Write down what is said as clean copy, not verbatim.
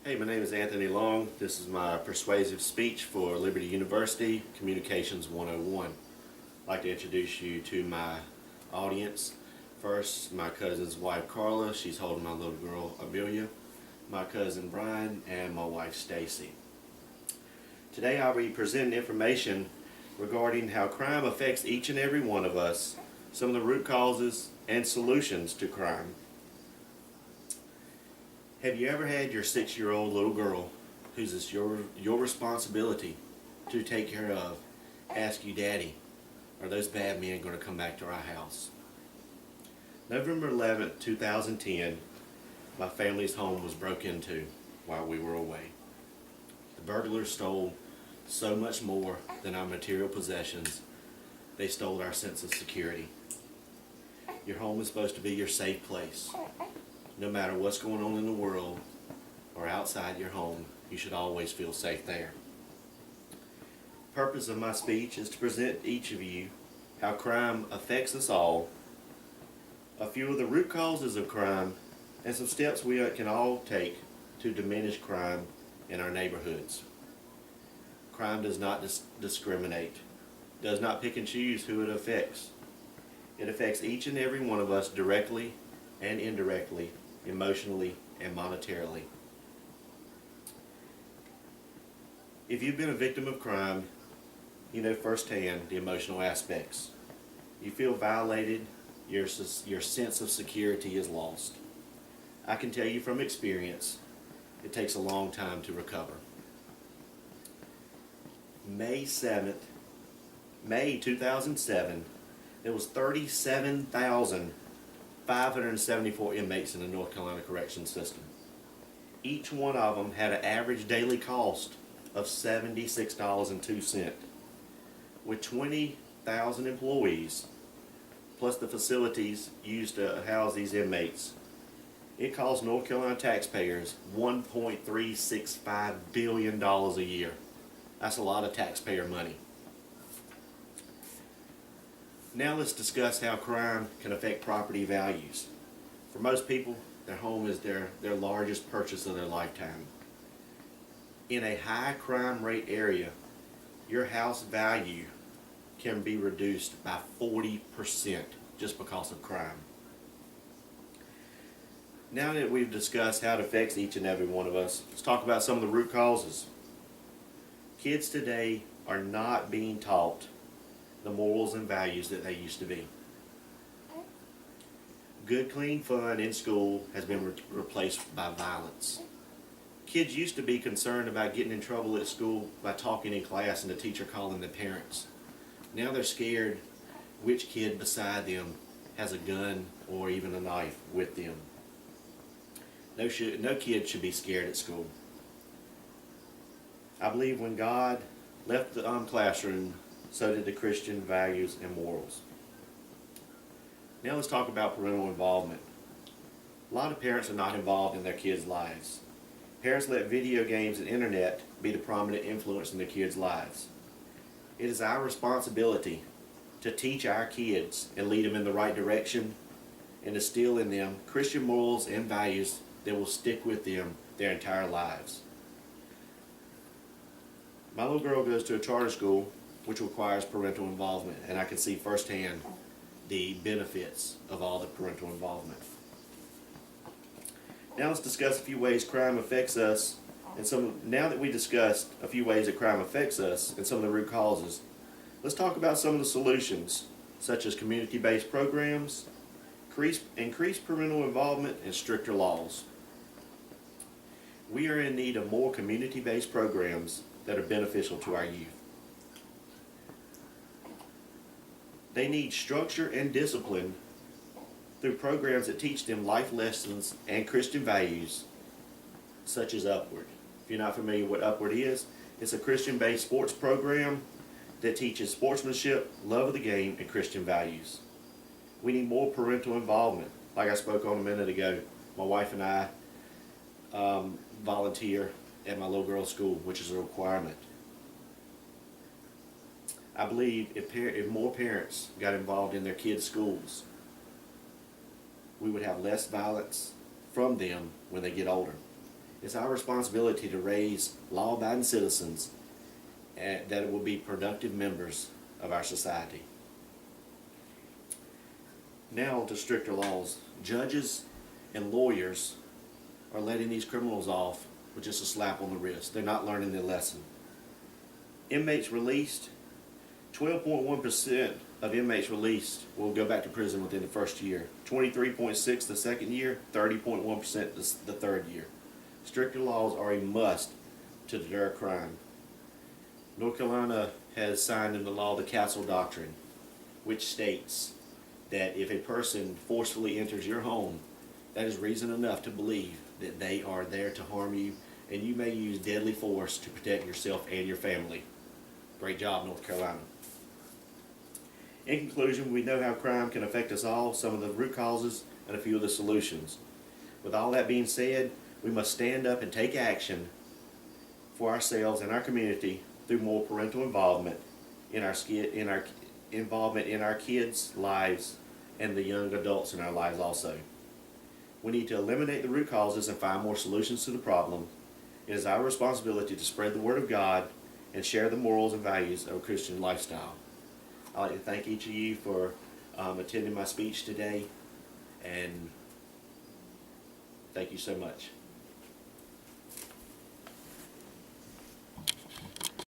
Hey, my name is Anthony Long. This is my persuasive speech for Liberty University, Communications 101. I'd like to introduce you to my audience. First, my cousin's wife Carla. She's holding my little girl Amelia, my cousin Brian, and my wife Stacy. Today I'll be presenting information regarding how crime affects each and every one of us, some of the root causes and solutions to crime. Have you ever had your 6-year-old little girl, who's it's your responsibility to take care of, ask you, Daddy, are those bad men going to come back to our house? November 11th, 2010, my family's home was broke into while we were away. The burglars stole so much more than our material possessions. They stole our sense of security. Your home is supposed to be your safe place. No matter what's going on in the world or outside your home, you should always feel safe there. The purpose of my speech is to present each of you how crime affects us all, a few of the root causes of crime, and some steps we can all take to diminish crime in our neighborhoods. Crime does not discriminate, does not pick and choose who it affects. It affects each and every one of us directly and indirectly, emotionally and monetarily. If you've been a victim of crime, you know firsthand the emotional aspects. You feel violated, your sense of security is lost. I can tell you from experience, it takes a long time to recover. May 2007, there was 37,574 inmates in the North Carolina Correction System. Each one of them had an average daily cost of $76.02. With 20,000 employees, plus the facilities used to house these inmates, it cost North Carolina taxpayers $1.365 billion a year. That's a lot of taxpayer money. Now let's discuss how crime can affect property values. For most people, their home is their largest purchase of their lifetime. In a high crime rate area, your house value can be reduced by 40% just because of crime. Now that we've discussed how it affects each and every one of us, let's talk about some of the root causes. Kids today are not being taught the morals and values that they used to be. Good, clean fun in school has been replaced by violence. Kids used to be concerned about getting in trouble at school by talking in class and the teacher calling their parents. Now they're scared which kid beside them has a gun or even a knife with them. No kid should be scared at school. I believe when God left the classroom, so did the Christian values and morals. Now let's talk about parental involvement. A lot of parents are not involved in their kids' lives. Parents let video games and internet be the prominent influence in their kids' lives. It is our responsibility to teach our kids and lead them in the right direction and instill in them Christian morals and values that will stick with them their entire lives. My little girl goes to a charter school which requires parental involvement, and I can see firsthand the benefits of all the parental involvement. Now let's discuss a few ways crime affects us, now that we discussed a few ways that crime affects us and some of the root causes, let's talk about some of the solutions, such as community-based programs, increased parental involvement, and stricter laws. We are in need of more community-based programs that are beneficial to our youth. They need structure and discipline through programs that teach them life lessons and Christian values, such as Upward. If you're not familiar with what Upward is, it's a Christian-based sports program that teaches sportsmanship, love of the game, and Christian values. We need more parental involvement. Like I spoke on a minute ago, my wife and I volunteer at my little girl's school, which is a requirement. I believe if more parents got involved in their kids' schools, we would have less violence from them when they get older. It's our responsibility to raise law-abiding citizens that will be productive members of our society. Now to stricter laws. Judges and lawyers are letting these criminals off with just a slap on the wrist. They're not learning their lesson. Inmates released, 12.1% of inmates released will go back to prison within the first year. 23.6% the second year, 30.1% the third year. Stricter laws are a must to deter crime. North Carolina has signed into law the Castle Doctrine, which states that if a person forcefully enters your home, that is reason enough to believe that they are there to harm you, and you may use deadly force to protect yourself and your family. Great job, North Carolina. In conclusion, we know how crime can affect us all, some of the root causes, and a few of the solutions. With all that being said, we must stand up and take action for ourselves and our community through more parental involvement in our kids' lives and the young adults in our lives also. We need to eliminate the root causes and find more solutions to the problem. It is our responsibility to spread the Word of God and share the morals and values of a Christian lifestyle. I'd like to thank each of you for attending my speech today, and thank you so much.